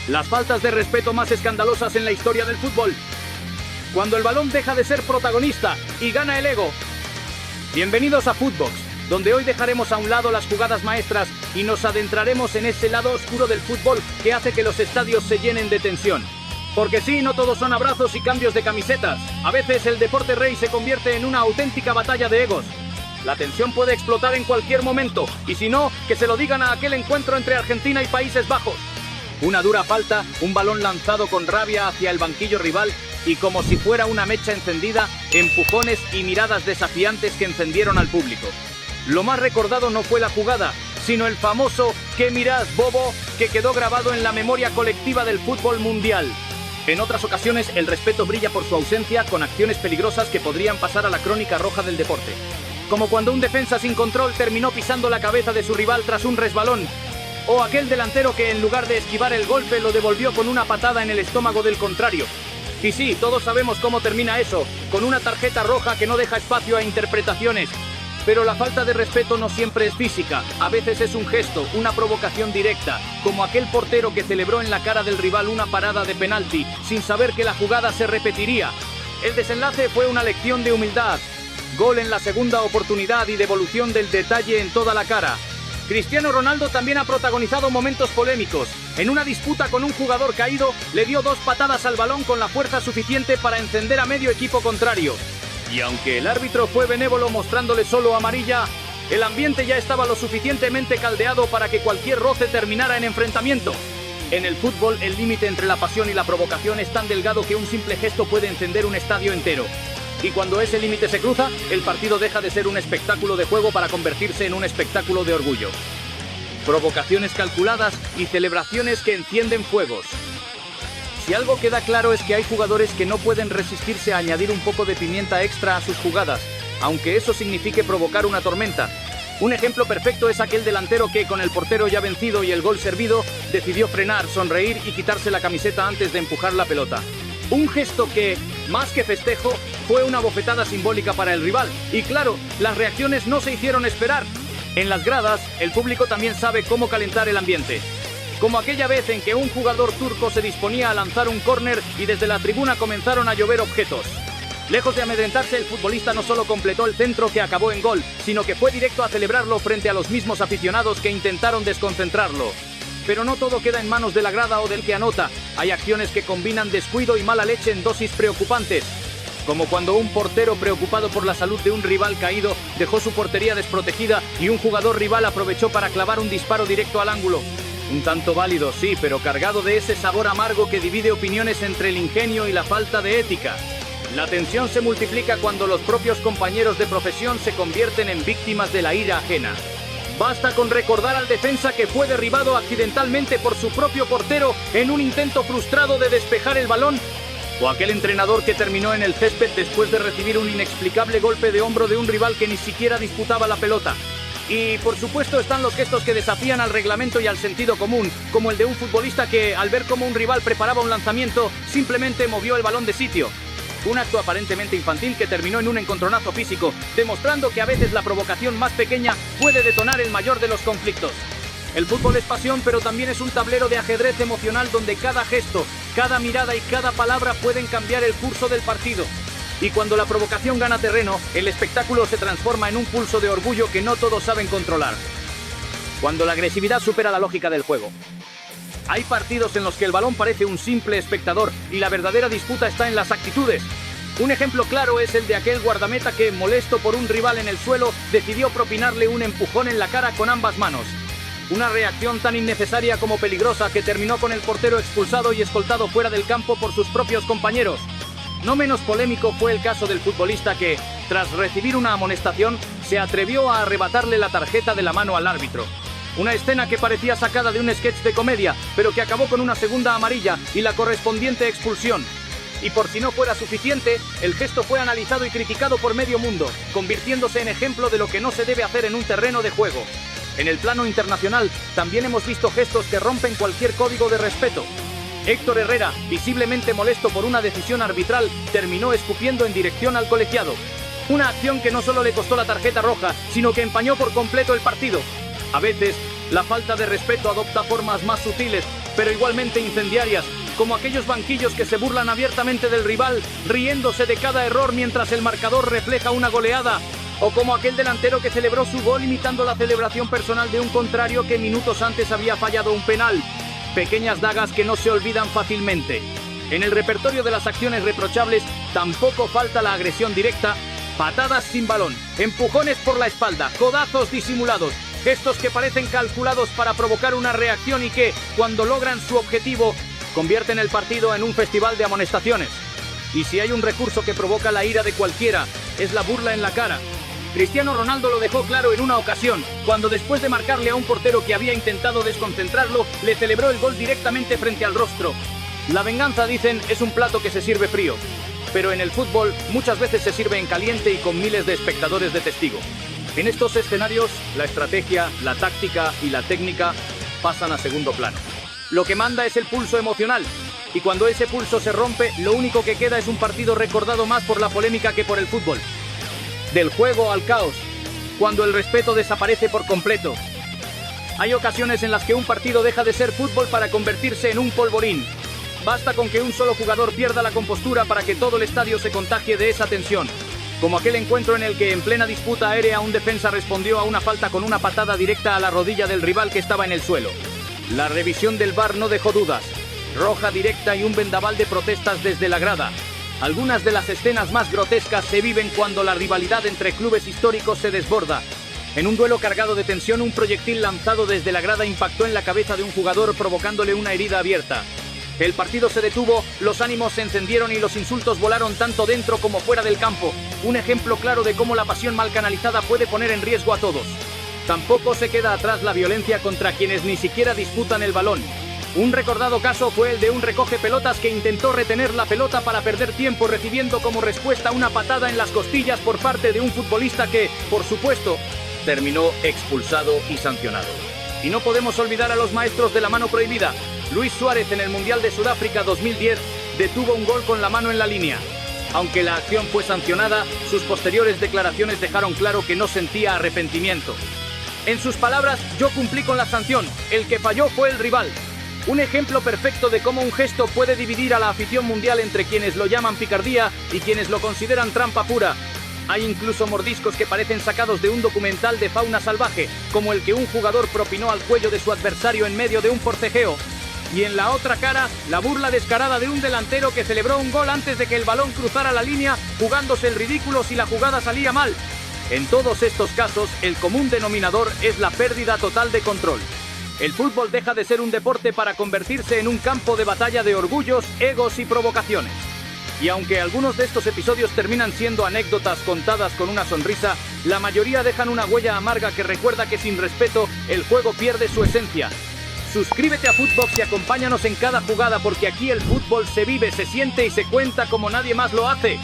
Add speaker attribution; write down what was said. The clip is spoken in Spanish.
Speaker 1: Las faltas de respeto más escandalosas en la historia del fútbol. Cuando el balón deja de ser protagonista y gana el ego. Bienvenidos a Footbox, donde hoy dejaremos a un lado las jugadas maestras y nos adentraremos en ese lado oscuro del fútbol que hace que los estadios se llenen de tensión. Porque sí, no todos son abrazos y cambios de camisetas. A veces el deporte rey se convierte en una auténtica batalla de egos. La tensión puede explotar en cualquier momento, y si no, que se lo digan a aquel encuentro entre Argentina y Países Bajos. Una dura falta, un balón lanzado con rabia hacia el banquillo rival, y como si fuera una mecha encendida, empujones y miradas desafiantes que encendieron al público. Lo más recordado no fue la jugada, sino el famoso «¿Qué mirás, bobo?», que quedó grabado en la memoria colectiva del fútbol mundial. En otras ocasiones, el respeto brilla por su ausencia, con acciones peligrosas que podrían pasar a la crónica roja del deporte. Como cuando un defensa sin control terminó pisando la cabeza de su rival tras un resbalón, o aquel delantero que en lugar de esquivar el golpe lo devolvió con una patada en el estómago del contrario. Y sí, todos sabemos cómo termina eso, con una tarjeta roja que no deja espacio a interpretaciones. Pero la falta de respeto no siempre es física, a veces es un gesto, una provocación directa, como aquel portero que celebró en la cara del rival una parada de penalti, sin saber que la jugada se repetiría. El desenlace fue una lección de humildad. Gol en la segunda oportunidad y devolución del detalle en toda la cara. Cristiano Ronaldo también ha protagonizado momentos polémicos. En una disputa con un jugador caído, le dio 2 patadas al balón con la fuerza suficiente para encender a medio equipo contrario. Y aunque el árbitro fue benévolo mostrándole solo amarilla, el ambiente ya estaba lo suficientemente caldeado para que cualquier roce terminara en enfrentamiento. En el fútbol, el límite entre la pasión y la provocación es tan delgado que un simple gesto puede encender un estadio entero. Y cuando ese límite se cruza, el partido deja de ser un espectáculo de juego para convertirse en un espectáculo de orgullo. Provocaciones calculadas y celebraciones que encienden fuegos. Si algo queda claro es que hay jugadores que no pueden resistirse a añadir un poco de pimienta extra a sus jugadas, aunque eso signifique provocar una tormenta. Un ejemplo perfecto es aquel delantero que, con el portero ya vencido y el gol servido, decidió frenar, sonreír y quitarse la camiseta antes de empujar la pelota. Un gesto que, más que festejo, fue una bofetada simbólica para el rival. Y claro, las reacciones no se hicieron esperar. En las gradas, el público también sabe cómo calentar el ambiente. Como aquella vez en que un jugador turco se disponía a lanzar un córner y desde la tribuna comenzaron a llover objetos. Lejos de amedrentarse, el futbolista no solo completó el centro que acabó en gol, sino que fue directo a celebrarlo frente a los mismos aficionados que intentaron desconcentrarlo. Pero no todo queda en manos de la grada o del que anota. Hay acciones que combinan descuido y mala leche en dosis preocupantes. Como cuando un portero preocupado por la salud de un rival caído dejó su portería desprotegida y un jugador rival aprovechó para clavar un disparo directo al ángulo. Un tanto válido, sí, pero cargado de ese sabor amargo que divide opiniones entre el ingenio y la falta de ética. La tensión se multiplica cuando los propios compañeros de profesión se convierten en víctimas de la ira ajena. Basta con recordar al defensa que fue derribado accidentalmente por su propio portero en un intento frustrado de despejar el balón, o aquel entrenador que terminó en el césped después de recibir un inexplicable golpe de hombro de un rival que ni siquiera disputaba la pelota. Y por supuesto están los gestos que desafían al reglamento y al sentido común, como el de un futbolista que, al ver cómo un rival preparaba un lanzamiento, simplemente movió el balón de sitio. Un acto aparentemente infantil que terminó en un encontronazo físico, demostrando que a veces la provocación más pequeña puede detonar el mayor de los conflictos. El fútbol es pasión, pero también es un tablero de ajedrez emocional donde cada gesto, cada mirada y cada palabra pueden cambiar el curso del partido. Y cuando la provocación gana terreno, el espectáculo se transforma en un pulso de orgullo que no todos saben controlar. Cuando la agresividad supera la lógica del juego. Hay partidos en los que el balón parece un simple espectador y la verdadera disputa está en las actitudes. Un ejemplo claro es el de aquel guardameta que, molesto por un rival en el suelo, decidió propinarle un empujón en la cara con ambas manos. Una reacción tan innecesaria como peligrosa que terminó con el portero expulsado y escoltado fuera del campo por sus propios compañeros. No menos polémico fue el caso del futbolista que, tras recibir una amonestación, se atrevió a arrebatarle la tarjeta de la mano al árbitro. Una escena que parecía sacada de un sketch de comedia, pero que acabó con una segunda amarilla y la correspondiente expulsión. Y por si no fuera suficiente, el gesto fue analizado y criticado por medio mundo, convirtiéndose en ejemplo de lo que no se debe hacer en un terreno de juego. En el plano internacional, también hemos visto gestos que rompen cualquier código de respeto. Héctor Herrera, visiblemente molesto por una decisión arbitral, terminó escupiendo en dirección al colegiado. Una acción que no solo le costó la tarjeta roja, sino que empañó por completo el partido. A veces, La falta de respeto adopta formas más sutiles, pero igualmente incendiarias, como aquellos banquillos que se burlan abiertamente del rival, riéndose de cada error mientras el marcador refleja una goleada, o como aquel delantero que celebró su gol imitando la celebración personal de un contrario que minutos antes había fallado un penal. Pequeñas dagas que no se olvidan fácilmente. En el repertorio de las acciones reprochables tampoco falta la agresión directa, patadas sin balón, empujones por la espalda, codazos disimulados, gestos que parecen calculados para provocar una reacción y que, cuando logran su objetivo, convierten el partido en un festival de amonestaciones. Y si hay un recurso que provoca la ira de cualquiera, es la burla en la cara. Cristiano Ronaldo lo dejó claro en una ocasión, cuando después de marcarle a un portero que había intentado desconcentrarlo, le celebró el gol directamente frente al rostro. La venganza, dicen, es un plato que se sirve frío, pero en el fútbol muchas veces se sirve en caliente y con miles de espectadores de testigo. En estos escenarios, la estrategia, la táctica y la técnica pasan a segundo plano. Lo que manda es el pulso emocional, y cuando ese pulso se rompe, lo único que queda es un partido recordado más por la polémica que por el fútbol. Del juego al caos, cuando el respeto desaparece por completo. Hay ocasiones en las que un partido deja de ser fútbol para convertirse en un polvorín. Basta con que un solo jugador pierda la compostura para que todo el estadio se contagie de esa tensión. Como aquel encuentro en el que en plena disputa aérea un defensa respondió a una falta con una patada directa a la rodilla del rival que estaba en el suelo. La revisión del VAR no dejó dudas. Roja directa y un vendaval de protestas desde la grada. Algunas de las escenas más grotescas se viven cuando la rivalidad entre clubes históricos se desborda. En un duelo cargado de tensión, un proyectil lanzado desde la grada impactó en la cabeza de un jugador provocándole una herida abierta. El partido se detuvo, los ánimos se encendieron y los insultos volaron tanto dentro como fuera del campo. Un ejemplo claro de cómo la pasión mal canalizada puede poner en riesgo a todos. Tampoco se queda atrás la violencia contra quienes ni siquiera disputan el balón. Un recordado caso fue el de un recoge pelotas que intentó retener la pelota para perder tiempo, recibiendo como respuesta una patada en las costillas por parte de un futbolista que, por supuesto, terminó expulsado y sancionado. Y no podemos olvidar a los maestros de la mano prohibida. Luis Suárez en el Mundial de Sudáfrica 2010 detuvo un gol con la mano en la línea. Aunque la acción fue sancionada, sus posteriores declaraciones dejaron claro que no sentía arrepentimiento. En sus palabras, yo cumplí con la sanción, el que falló fue el rival. Un ejemplo perfecto de cómo un gesto puede dividir a la afición mundial entre quienes lo llaman picardía y quienes lo consideran trampa pura. Hay incluso mordiscos que parecen sacados de un documental de fauna salvaje, como el que un jugador propinó al cuello de su adversario en medio de un forcejeo. Y en la otra cara, la burla descarada de un delantero que celebró un gol antes de que el balón cruzara la línea, jugándose el ridículo si la jugada salía mal. En todos estos casos, el común denominador es la pérdida total de control. El fútbol deja de ser un deporte para convertirse en un campo de batalla de orgullos, egos y provocaciones. Y aunque algunos de estos episodios terminan siendo anécdotas contadas con una sonrisa, la mayoría dejan una huella amarga que recuerda que sin respeto, el juego pierde su esencia. Suscríbete a Footbox y acompáñanos en cada jugada porque aquí el fútbol se vive, se siente y se cuenta como nadie más lo hace.